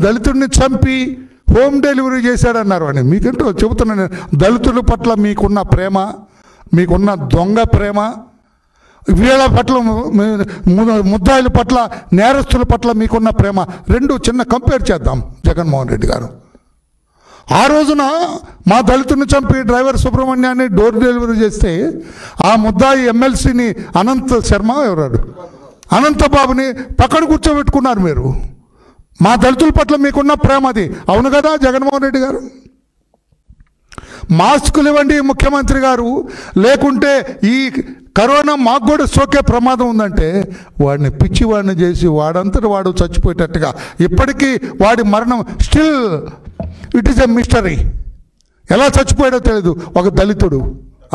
దళితుడిని చంపి home delivery చేశాడన్నారు అని. మీకంటూ చెబుతున్నాను, దళితుల పట్ల మీకున్న ప్రేమ, మీకున్న దొంగ ప్రేమ, వీళ్ళ పట్ల, ముద్దాయిల పట్ల, నేరస్తుల పట్ల మీకున్న ప్రేమ రెండు చిన్న కంపేర్ చేద్దాం. జగన్మోహన్ రెడ్డి గారు ఆ రోజున మా దళితుని చంపి డ్రైవర్ సుబ్రహ్మణ్యాన్ని డోర్ డెలివరీ చేస్తే ఆ ముద్దాయి ఎమ్మెల్సీని అనంత శర్మ ఎవరాడు అనంతబాబుని పక్కన కూర్చోబెట్టుకున్నారు మీరు. మా దళితుల పట్ల మీకున్న ప్రేమ అది. అవును కదా జగన్మోహన్ రెడ్డి గారు? మాస్కులు ఇవ్వండి ముఖ్యమంత్రి గారు, లేకుంటే ఈ కరోనా మాకు కూడా సోకే ప్రమాదం ఉందంటే వాడిని పిచ్చివాడిని చేసి వాడంతటి వాడు చచ్చిపోయేటట్టుగా, ఇప్పటికీ వాడి మరణం still it is a mystery. ఎలా చచ్చిపోయాడో తెలియదు ఒక దళితుడు.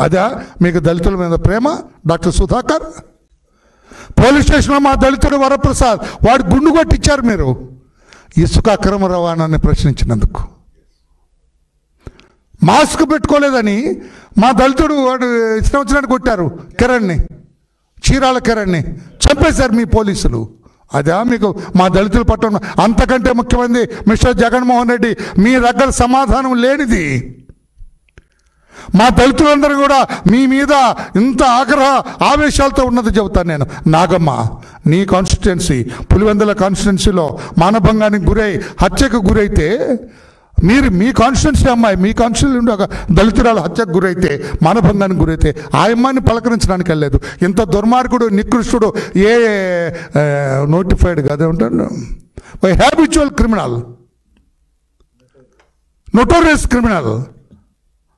అదా మీకు దళితుల మీద ప్రేమ? డాక్టర్ సుధాకర్ పోలీస్ స్టేషన్లో మా దళితుడు వరప్రసాద్ వాడు గుండు కొట్టించారు మీరు ఇసుక అక్రమ రవాణాన్ని ప్రశ్నించినందుకు. మాస్క్ పెట్టుకోలేదని మా దళితుడు వాడు ఇష్టం వచ్చినట్టు కొట్టారు. కిరణ్ని, చీరాల కిరణ్ని చంపేశారు మీ పోలీసులు. అదా మీకు మా దళితుల పట్ల? అంతకంటే ముఖ్యమైనది మిస్టర్ జగన్మోహన్ రెడ్డి మీ దగ్గర సమాధానం లేనిది. మా దళితులందరూ కూడా మీ మీద ఇంత ఆగ్రహ ఆవేశాలతో ఉన్నది చెబుతాను నేను. నాగమ్మ, నీ కాన్స్టిట్యున్సీ పులివెందుల కాన్స్టిట్యున్సీలో మానభంగానికి గురై హత్యకు గురైతే, మీరు మీ కాన్స్టిట్యున్సీ అమ్మాయి, మీ కాన్స్టిట్యున్సీ ఒక దళితురాలు హత్యకు గురైతే, మానభంగానికి గురైతే ఆ అమ్మాయిని పలకరించడానికి వెళ్ళలేదు. ఇంత దుర్మార్గుడు, నికృష్టుడు, ఏ నోటిఫైడ్ కాదే ఉంటాడు, హ్యాబిచువల్ క్రిమినల్, నోటోరియస్ క్రిమినల్,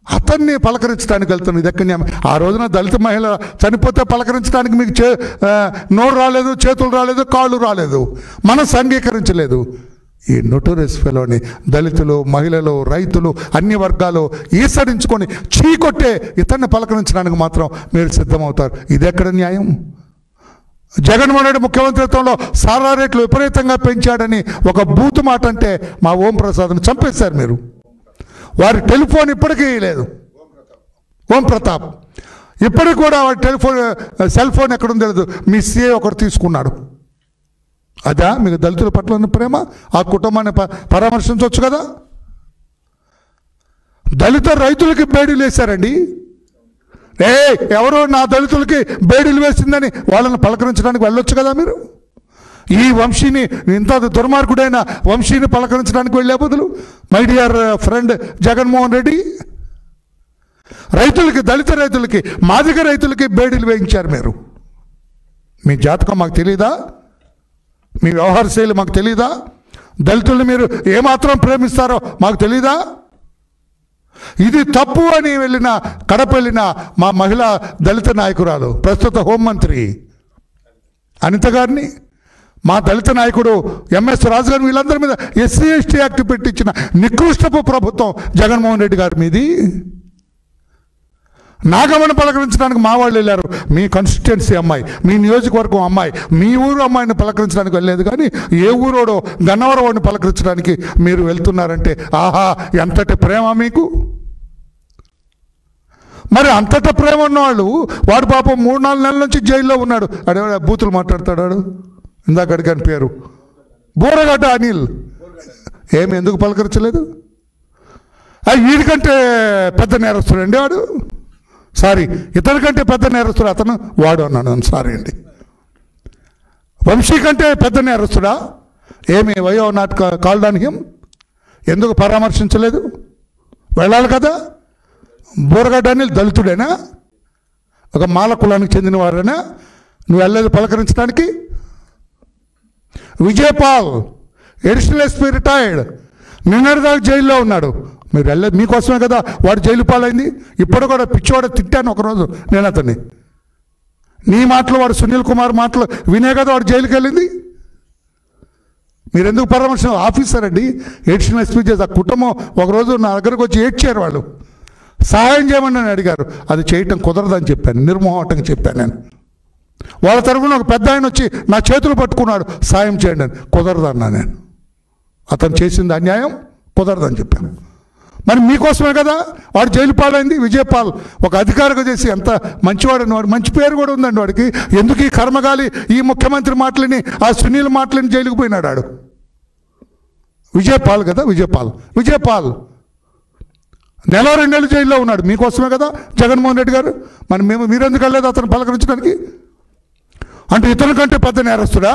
అతన్ని పలకరించడానికి వెళ్తున్నాను. ఇది ఎక్కడ? ఆ రోజున దళిత మహిళ చనిపోతే పలకరించడానికి మీకు నోరు రాలేదు, చేతులు రాలేదు, కాళ్ళు రాలేదు, మనసు అంగీకరించలేదు. ఈ నోటోరియస్ ఫెలోని దళితులు, మహిళలు, రైతులు, అన్ని వర్గాలు ఈసడించుకొని చీకొట్టే ఇతన్ని పలకరించడానికి మాత్రం మీరు సిద్ధమవుతారు. ఇది ఎక్కడ న్యాయం? జగన్మోహన్ రెడ్డి ముఖ్యమంత్రిత్వంలో సారా రేట్లు విపరీతంగా పెంచాడని ఒక బూతు మాట అంటే మా ఓం ప్రసాద్ని చంపేశారు మీరు. వారి టెలిఫోన్ ఇప్పటికీ లేదు. ఓం ప్రతాప్ ఇప్పటికి కూడా వాడి సెల్ ఫోన్ ఎక్కడుందో తెలియదు. మీ సీఏ ఒకరు తీసుకున్నాడు. అదా మీకు దళితుల పట్ల ఉన్న ప్రేమ? ఆ కుటుంబాన్ని పరామర్శించవచ్చు కదా. దళిత రైతులకి బేడీలు వేశారండి. ఎవరో నా దళితులకి బేడీలు వేసిందని వాళ్ళని పలకరించడానికి వెళ్ళొచ్చు కదా మీరు. ఈ వంశీని, ఇంత దుర్మార్గుడైన వంశీని పలకరించడానికి వెళ్ళే బదులు my dear friend Jaganmohan Reddy, రైతులకి, దళిత రైతులకి, మాదిగ రైతులకి బేడీలు వేయించారు మీరు. మీ జాతకం మాకు తెలీదా? మీ వ్యవహార శైలి మాకు తెలీదా? దళితుల్ని మీరు ఏమాత్రం ప్రేమిస్తారో మాకు తెలీదా? ఇది తప్పు అని కడప వెళ్ళిన మా మహిళా దళిత నాయకురాలు, ప్రస్తుత హోంమంత్రి అనిత గారిని, మా దళిత నాయకుడు ఎంఎస్ రాజు గారు, వీళ్ళందరి మీద ఎస్సీ ఎస్టీ యాక్ట్ పెట్టించిన నికృష్టపు ప్రభుత్వం జగన్మోహన్ రెడ్డి గారి మీది. నాగమ్మను పలకరించడానికి మా వాళ్ళు వెళ్ళారు. మీ కాన్స్టిట్యున్సీ అమ్మాయి, మీ నియోజకవర్గం అమ్మాయి, మీ ఊరు అమ్మాయిని పలకరించడానికి వెళ్ళలేదు. కానీ ఏ ఊరోడో గన్నవరం వాడిని పలకరించడానికి మీరు వెళ్తున్నారంటే ఆహా ఎంతటి ప్రేమ మీకు. మరి అంతట ప్రేమ ఉన్నవాళ్ళు, వాడు పాపం 3-4 నెలల నుంచి జైల్లో ఉన్నాడు. అడే బూతులు మాట్లాడతాడు. ఇందాక అడిగాని పేరు బోరగడ్డ అనిల్. ఏమి ఎందుకు పలకరించలేదు? వీడికంటే పెద్ద నేరస్తుడు అండి వాడు. సారీ, ఇతనికంటే పెద్ద నేరస్తుడు అతను, వాడు అన్నాడు. సారీ అండి. వంశీ కంటే పెద్ద నేరస్తుడా? ఏమి వయో నాట్ కాల్డ్ ఆన్ హిమ్? ఎందుకు పరామర్శించలేదు? వెళ్ళాలి కదా. బోరగడ్డ అనిల్ దళితుడేనా? ఒక మాల కులానికి చెందిన వారేనా? నువ్వు వెళ్ళలేదు పలకరించడానికి? విజయపాల్ ఎడిషనల్ ఎస్పీ రిటైర్డ్, నిన్నటిదాకా జైల్లో ఉన్నాడు. మీరు వెళ్ళలేదు, మీకోసమే కదా వాడు జైలు పాలైంది. ఇప్పుడు కూడా పిచ్చివాడు తిట్టాను ఒకరోజు నేను అతన్ని. నీ మాటలు, వాడు సునీల్ కుమార్ మాటలు వినే కదా వాడు జైలుకి వెళ్ళింది. మీరు ఎందుకు పరామర్శ? ఆఫీసర్ అండి, ఎడిషనల్ ఎస్పీ చేసి ఆ కుటుంబం ఒకరోజు నా దగ్గరకు వచ్చి ఏడ్చారు. వాళ్ళు సహాయం చేయమని అని అడిగారు. అది చేయటం కుదరదని చెప్పాను, నిర్మోహటంగా చెప్పాను నేను. వాళ్ళ తరఫున ఒక పెద్ద ఆయన వచ్చి నా చేతులు పట్టుకున్నాడు, సాయం చేయండి అని. కుదరదన్నా నేను. అతను చేసింది అన్యాయం, కుదరదని చెప్పాను. మరి మీకోసమే కదా వాడు జైలు పాలైంది. విజయపాల్ ఒక అధికారిగా చేసి ఎంత మంచివాడని, వాడు మంచి పేరు కూడా ఉందండి వాడికి. ఎందుకు ఈ కర్మగాలి ఈ ముఖ్యమంత్రి మాటలని, ఆ సునీల్ మాటలని జైలుకు పోయినాడు వాడు. విజయపాల్ కదా, విజయపాల్ నెల 2 నెలలు జైల్లో ఉన్నాడు. మీకోసమే కదా జగన్మోహన్ రెడ్డి గారు. మరి మీరెందుకు వెళ్ళలేదు అతను పలకరించడానికి? అంటే ఇతని కంటే పెద్ద నేరస్తుడా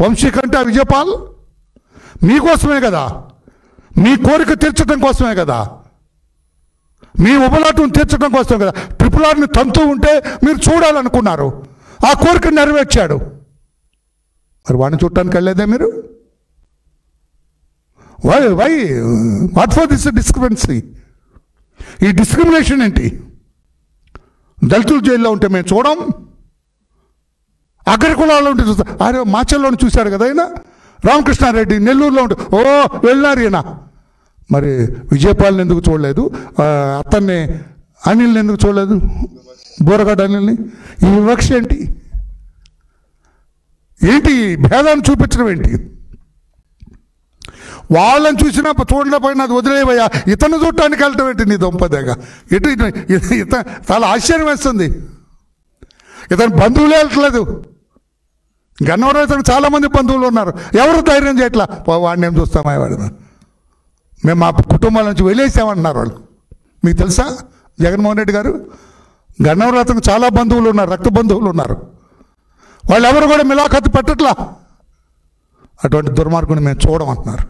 వంశీ కంటే ఆ విజయపాల్? మీకోసమే కదా, మీ కోరిక తీర్చడం కోసమే కదా, మీ ఉబలాటం తీర్చడం కోసమే కదా. RRRని తంతూ ఉంటే మీరు చూడాలనుకున్నారు, ఆ కోరిక నెరవేర్చాడు. మరి వాడిని చూడటానికి వెళ్ళలేదే మీరు? Why what for this discrimination? ఈ డిస్క్రిమినేషన్ ఏంటి? దళితులు జైల్లో ఉంటే మేము చూడం, అగ్రకులాల్లో ఉంటే చూస్తాం. అరే మాచల్లోని చూశాడు కదా ఆయన, రామకృష్ణారెడ్డి నెల్లూరులో ఉంటే వెళ్ళినారు ఈయన. మరి విజయపాల్ని ఎందుకు చూడలేదు? అతన్ని అనిల్ని ఎందుకు చూడలేదు? బోరగడ్డ అనిల్ని. ఈ వివక్ష ఏంటి? భేదాన్ని చూపించడం ఏంటి? వాళ్ళని చూసినా చూడలేకపోయినా అది వదిలేవయ్యా, ఇతను చూడటానికి వెళ్ళటం ఏంటి నీ దొంపదేగా? చాలా ఆశ్చర్యం వేస్తుంది. ఇతను బంధువులే వెళ్ళట్లేదు. గన్నవరం ఇతను చాలామంది బంధువులు ఉన్నారు, ఎవరు ధైర్యం చేయట్లా. వాడిని ఏం చూస్తామా, వాడిని మేము మా కుటుంబాల నుంచి వెళ్ళేసామంటున్నారు వాళ్ళు. మీకు తెలుసా జగన్మోహన్ రెడ్డి గారు? గన్నవరం అతను చాలా బంధువులు ఉన్నారు, రక్త బంధువులు ఉన్నారు, వాళ్ళు ఎవరు కూడా మిలాఖత్ పెట్టట్లా. అటువంటి దుర్మార్గుని మేము చూడమంటున్నారు.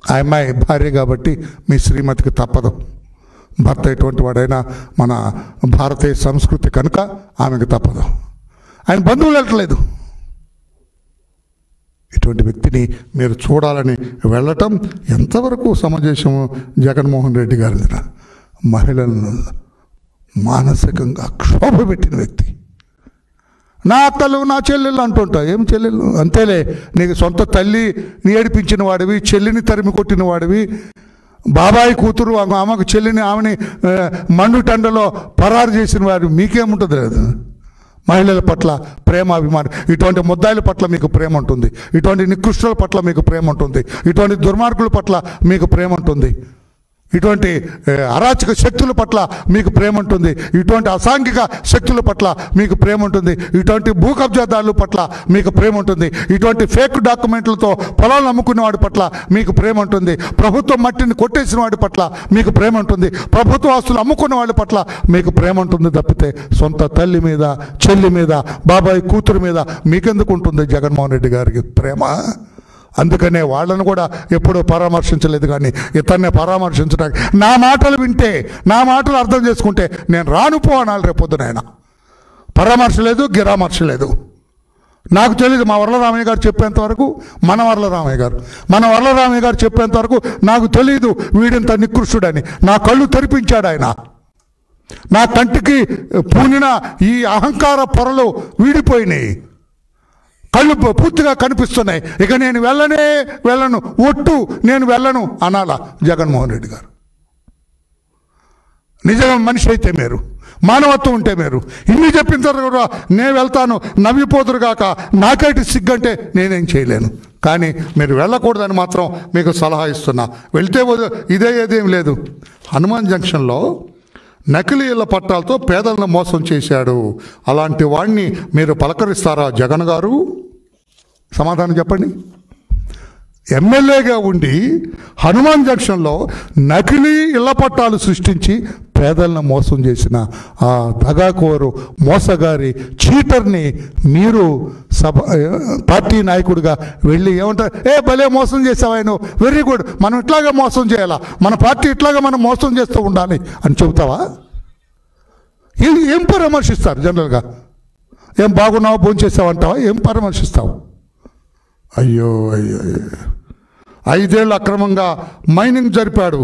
ఆ అమ్మాయి భార్య కాబట్టి మీ శ్రీమతికి తప్పదు. భర్త ఎటువంటి వాడైనా మన భారతీయ సంస్కృతి కనుక ఆమెకు తప్పదు. ఆయన బంధువులు వెళ్ళట్లేదు. ఇటువంటి వ్యక్తిని మీరు చూడాలని వెళ్ళటం ఎంతవరకు సమంజసము? జగన్మోహన్ రెడ్డి గారి మహిళలను మానసికంగా క్షోభ పెట్టిన వ్యక్తి. నా అక్కలు నా చెల్లెళ్ళు అంటుంటా. ఏం చెల్లెళ్ళు? అంతేలే, నీకు సొంత తల్లిని ఏడిపించిన వాడివి, చెల్లిని తరిమి కొట్టిన వాడివి, బాబాయి కూతురు ఆమెకు చెల్లిని ఆమెని మండుటండలో పరారు చేసిన వారు. మీకేముంటుంది? మహిళల పట్ల ప్రేమ, అభిమానం. ఇటువంటి ముద్దాయిల పట్ల మీకు ప్రేమ ఉంటుంది, ఇటువంటి నికృష్టుల పట్ల మీకు ప్రేమ ఉంటుంది, ఇటువంటి దుర్మార్గుల పట్ల మీకు ప్రేమ ఉంటుంది, ఇటువంటి అరాచక శక్తుల పట్ల మీకు ప్రేమ ఉంటుంది, ఇటువంటి అసాంఘిక శక్తుల పట్ల మీకు ప్రేమ ఉంటుంది, ఇటువంటి భూ కబ్జాదారుల పట్ల మీకు ప్రేమ ఉంటుంది, ఇటువంటి ఫేక్ డాక్యుమెంట్లతో పొలాలు అమ్ముకునే వాడి పట్ల మీకు ప్రేమ ఉంటుంది, ప్రభుత్వం మట్టిని కొట్టేసిన వాడి పట్ల మీకు ప్రేమ ఉంటుంది, ప్రభుత్వ ఆస్తులు అమ్ముకున్న వాళ్ళ పట్ల మీకు ప్రేమ ఉంటుంది తప్పితే సొంత తల్లి మీద, చెల్లి మీద, బాబాయ్ కూతురు మీద మీకెందుకు ఉంటుంది జగన్మోహన్ రెడ్డి గారికి ప్రేమ? అందుకనే వాళ్ళను కూడా ఎప్పుడూ పరామర్శించలేదు. కానీ ఇతన్నే పరామర్శించడానికి, నా మాటలు వింటే, నా మాటలు అర్థం చేసుకుంటే నేను రానుపో అనాలి రేపొద్దున. ఆయన పరామర్శ లేదు, గిరామర్శ లేదు. నాకు తెలియదు. మా వరలరామయ్య గారు చెప్పేంతవరకు, మన వరలరామయ్య గారు చెప్పేంతవరకు నాకు తెలియదు వీడింత నికృష్టుడని. నా కళ్ళు తెరిపించాడు ఆయన. నా కంటికి పూనిన ఈ అహంకార పొరలు వీడిపోయినాయి, కళ్ళు పూర్తిగా కనిపిస్తున్నాయి. ఇక నేను వెళ్ళను, ఒట్టు నేను వెళ్ళను అనాలా జగన్మోహన్ రెడ్డి గారు? నిజంగా మనిషి అయితే మీరు, మానవత్వం ఉంటే మీరు ఇన్ని చెప్పిన తర్వాత కూడా నేను వెళ్తాను నవ్విపోతురు కాక నాకైతే సిగ్గంటే నేనేం చేయలేను. కానీ మీరు వెళ్ళకూడదని మాత్రం మీకు సలహా ఇస్తున్నా. వెళ్తే ఏదేం లేదు. హనుమాన్ జంక్షన్లో నకిలీ ఇళ్ల పట్టాలతో పేదలను మోసం చేశాడు. అలాంటి వాడిని మీరు పలకరిస్తారా జగన్ గారు? సమాధానం చెప్పండి. ఎమ్మెల్యేగా ఉండి హనుమాన్ జంక్షన్లో నకిలీ ఇళ్ల పట్టాలు సృష్టించి పేదలను మోసం చేసిన ఆ దగాకోరు, మోసగారి, చీటర్ని మీరు పార్టీ నాయకుడిగా వెళ్ళి ఏమంటారు? భలే మోసం చేసావా, ఆయన వెరీ గుడ్, మనం ఇట్లాగా మోసం చేయాలా, మన పార్టీ ఇట్లాగా మనం మోసం చేస్తూ ఉండాలి అని చెబుతావా? ఏం పరామర్శిస్తారు జనరల్గా? ఏం బాగున్నావో భోంచేసావంటావా? ఏం పరామర్శిస్తావు? అయ్యో 5 ఏళ్ళు అక్రమంగా మైనింగ్ జరిపాడు.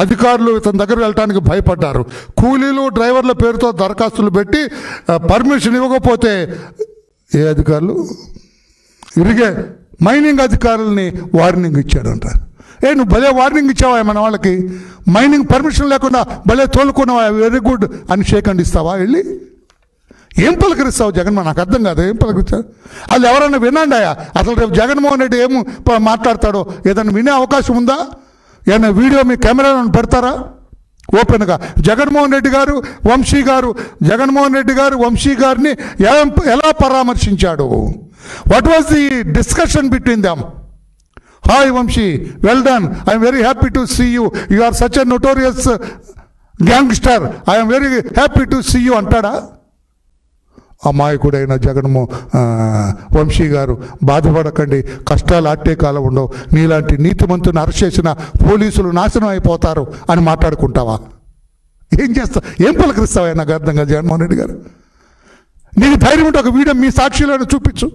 అధికారులు ఇతని దగ్గర వెళ్ళడానికి భయపడ్డారు. కూలీలు, డ్రైవర్ల పేరుతో దరఖాస్తులు పెట్టి పర్మిషన్ ఇవ్వకపోతే ఏ అధికారులు ఇరిగే మైనింగ్ అధికారుల్ని వార్నింగ్ ఇచ్చాడంట. నువ్వు భలే వార్నింగ్ ఇచ్చావా మన వాళ్ళకి? మైనింగ్ పర్మిషన్ లేకుండా భలే తోలుకున్నావా, వెరీ గుడ్ అని షేక్ హ్యాండ్ ఇస్తావా? వెళ్ళి ఏం పలకరిస్తావు జగన్? నాకు అర్థం కాదు, ఏం పలకరిస్తావు? అది ఎవరన్నా వినండాయా? అసలు రేపు జగన్మోహన్ రెడ్డి ఏం మాట్లాడతాడో ఏదైనా వినే అవకాశం ఉందా? ఏమైనా వీడియో మీ కెమెరాలను పెడతారా ఓపెన్గా? జగన్మోహన్ రెడ్డి గారు వంశీ గారిని ఎలా పరామర్శించాడు? What was the discussion between them? Hi Vamshi, well done, I'm very happy to see you, you are such a notorious gangster, I'm very happy to see you అంటాడా? అమాయకుడైన వంశీ గారు, బాధపడకండి, కష్టాలు ఆట్టే కాలం ఉండవు, నీలాంటి నీతిమంతుని అరెస్ట్ చేసిన పోలీసులు నాశనం అయిపోతారు అని మాట్లాడుకుంటావా? ఏం చేస్తావు? ఏం పలకరిస్తావా? నాకు అర్థం కాదు జగన్మోహన్ రెడ్డి గారు. నీకు ధైర్యం ఉంటే ఒక వీడియో మీ సాక్షిలో చూపించు,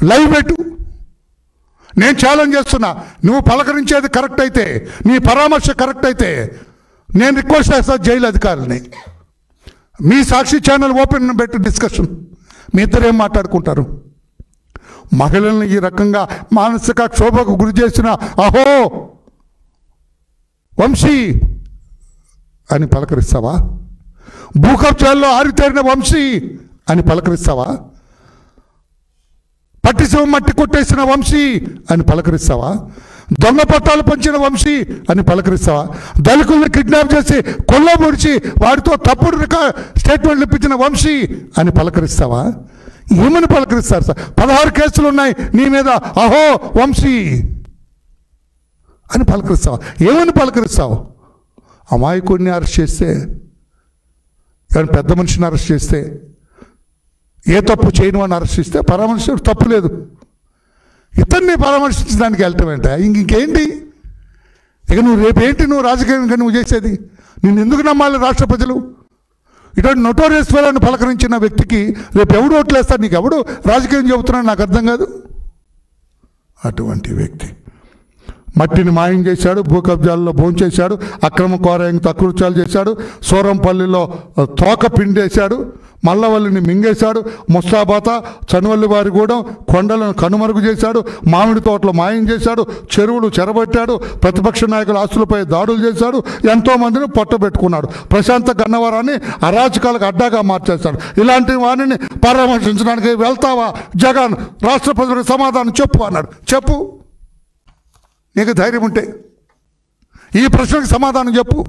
లైవ్ పెట్టు. నేను ఛాలెంజ్ చేస్తున్నా, నువ్వు పలకరించేది కరెక్ట్ అయితే, నీ పరామర్శ కరెక్ట్ అయితే నేను రిక్వెస్ట్ చేస్తా జైలు అధికారులని, మీ సాక్షి ఛానల్ ఓపెన్ పెట్టి డిస్కషన్, మీ ఇద్దరు ఏం మాట్లాడుకుంటారు? మహిళలను ఈ రకంగా మానసిక క్షోభకు గురి చేసిన అహో వంశీ అని పలకరిస్తావా? భూకబ్జాల్లో ఆరితేరిన వంశీ అని పలకరిస్తావా? పట్టిసీమ మట్టి కొట్టేసిన వంశీ అని పలకరిస్తావా? దొంగ పట్టాలు పంచిన వంశీ అని పలకరిస్తావా? దళితుల్ని కిడ్నాప్ చేసి కొల్లబొడిచి వాడితో తప్పుడు స్టేట్మెంట్లు ఇప్పించిన వంశీ అని పలకరిస్తావా? ఏమని పలకరిస్తారు సార్? 16 కేసులు ఉన్నాయి నీ మీద, అహో వంశీ అని పలకరిస్తావా? ఏమని పలకరిస్తావు? అమాయకుడిని అరెస్ట్ చేస్తే, పెద్ద మనిషిని అరెస్ట్ చేస్తే, ఏ తప్పు చేయను అని అరెస్ట్ చేస్తే పరామర్శ తప్పు లేదు. ఇతన్ని పరామర్శించడానికి వెళ్ళటం ఏంట? ఇంకేంటి? ఇక నువ్వు రేపేంటి నువ్వు రాజకీయంగా నువ్వు చేసేది? నిన్ను ఎందుకు నమ్మాలి రాష్ట్ర ప్రజలు? ఇటువంటి నోటోరియస్ ఫెలోని పలకరించిన వ్యక్తికి రేపు ఎవడు ఓట్లేస్తాడు? నీకు ఎవడు రాజకీయం చెబుతున్నాడు నాకు అర్థం కాదు. అటువంటి వ్యక్తి మట్టిని మాయం చేశాడు, భూ కబ్జాల్లో భోంచేశాడు, అక్రమ కోరాయంతో అకృత్యాలు చేశాడు, సూరంపల్లిలో తోక పిండేశాడు, మల్లవల్లిని మింగేశాడు, ముస్తాబాత, చనువల్లివారిగూడెం కొండలను కనుమరుగు చేశాడు, మామిడి తోటలు మాయం చేశాడు, చెరువులు చెరబట్టాడు, ప్రతిపక్ష నాయకుల ఆస్తులపై దాడులు చేశాడు, ఎంతోమందిని పొట్టబెట్టుకున్నాడు, ప్రశాంత గన్నవరాన్ని అరాచకాలకు అడ్డాగా మార్చేశాడు. ఇలాంటి వారిని పరామర్శించడానికి వెళ్తావా జగన్? రాష్ట్ర ప్రజలకు సమాధానం చెప్పు అన్నాడు. చెప్పు, నీకు ధైర్యం ఉంటే ఈ ప్రశ్నకు సమాధానం చెప్పు.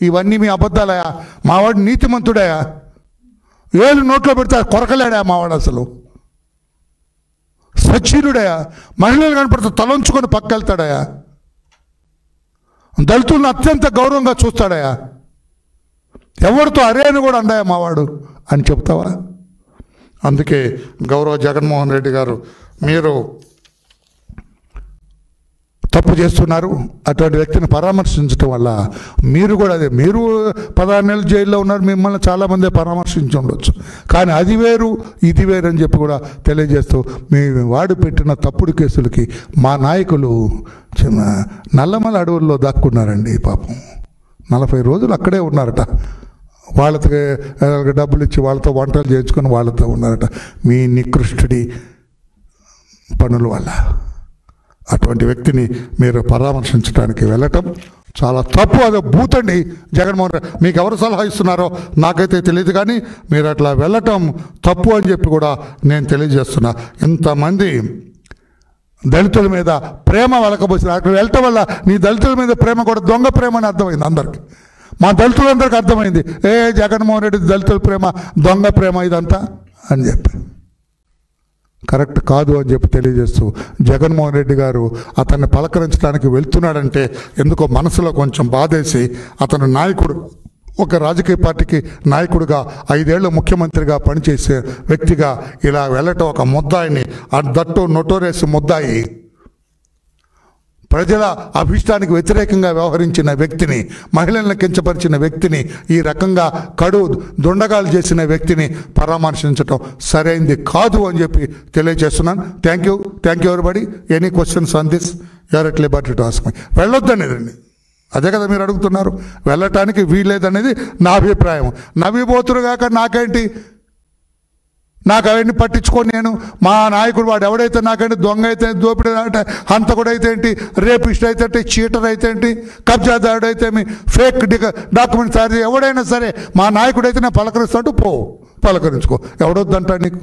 ఇవన్నీ మీ అబద్ధాలయా? మావాడు నీతిమంతుడయా? ఏళ్ళు నోట్లో పెడితే కొరకలేడా మావాడు? అసలు సచ్చీలుడయా? మహిళలు కనపడితే తలంచుకొని పక్కెళ్తాడయా? దళితులను అత్యంత గౌరవంగా చూస్తాడయా? ఎవరితో అరే అని కూడా అండాయా మావాడు అని చెప్తావా? అందుకే గౌరవ జగన్మోహన్ రెడ్డి గారు, మీరు తప్పు చేస్తున్నారు. అటువంటి వ్యక్తిని పరామర్శించడం వల్ల మీరు కూడా అదే, మీరు 16 నెలలు జైల్లో ఉన్నారు, మిమ్మల్ని చాలామంది పరామర్శించి ఉండొచ్చు, కానీ అది వేరు ఇది వేరు అని చెప్పి కూడా తెలియజేస్తూ, మీ వాడు పెట్టిన తప్పుడు కేసులకి మా నాయకులు నల్లమల అడవుల్లో దాక్కున్నారండి. పాపం 40 రోజులు అక్కడే ఉన్నారట. వాళ్ళకి డబ్బులు ఇచ్చి వాళ్ళతో వంటలు చేయించుకొని వాళ్ళతో ఉన్నారట, మీ నికృష్టుడి పనుల వల్ల. అటువంటి వ్యక్తిని మీరు పరామర్శించడానికి వెళ్ళటం చాలా తప్పు. అదే బూతండి జగన్మోహన్ రెడ్డి. మీకు ఎవరు సలహా ఇస్తున్నారో నాకైతే తెలియదు, కానీ మీరు అట్లా వెళ్ళటం తప్పు అని చెప్పి కూడా నేను తెలియజేస్తున్నా. ఇంతమంది దళితుల మీద ప్రేమ వెలకబోసిన అక్కడ వెళ్ళటం వల్ల నీ దళితుల మీద ప్రేమ కూడా దొంగ ప్రేమ అని అర్థమైంది అందరికి. మా దళితులందరికీ అర్థమైంది, జగన్మోహన్ రెడ్డి దళితుల ప్రేమ దొంగ ప్రేమ ఇదంతా అని చెప్పి కరెక్ట్ కాదు అని చెప్పి తెలియజేస్తూ, జగన్మోహన్ రెడ్డి గారు అతన్ని పలకరించడానికి వెళ్తున్నాడంటే ఎందుకో మనసులో కొంచెం బాధేసి, అతను నాయకుడు, ఒక రాజకీయ పార్టీకి నాయకుడిగా 5 ఏళ్ళు ముఖ్యమంత్రిగా పనిచేసే వ్యక్తిగా ఇలా వెళ్ళటం, ఒక ముద్దాయిని, దట్టు నోటోరియస్ ముద్దాయి, ప్రజల అభిష్టానికి వ్యతిరేకంగా వ్యవహరించిన వ్యక్తిని, మహిళలను కించపరిచిన వ్యక్తిని, ఈ రకంగా కడు దొండగాలు చేసిన వ్యక్తిని పరామర్శించడం సరైంది కాదు అని చెప్పి తెలియజేస్తున్నాను. Thank you everybody. Any questions on this you're at liberty to ask me. వెళ్ళొద్దనేదండి, అదే కదా మీరు అడుగుతున్నారు. వెళ్ళటానికి వీల్లేదనేది నా అభిప్రాయం. నవ్విపోతురుగాక నాకేంటి, నాకు అవన్నీ పట్టించుకొని నేను మా నాయకుడు వాడు ఎవడైతే నాకంటే దొంగ అయితే, దోపిడీ అంటే, హంతకుడు అయితే ఏంటి, రేపిస్ట్ అయితే ఏంటి, చీటర్ అయితే ఏంటి, కబ్జాదారుడు అయితే ఫేక్ డాక్యుమెంట్స్ ఎవడైనా సరే మా నాయకుడు అయితే నేను పలకరిస్తాడు, పలకరించుకో, ఎవడొద్దంటా నీకు?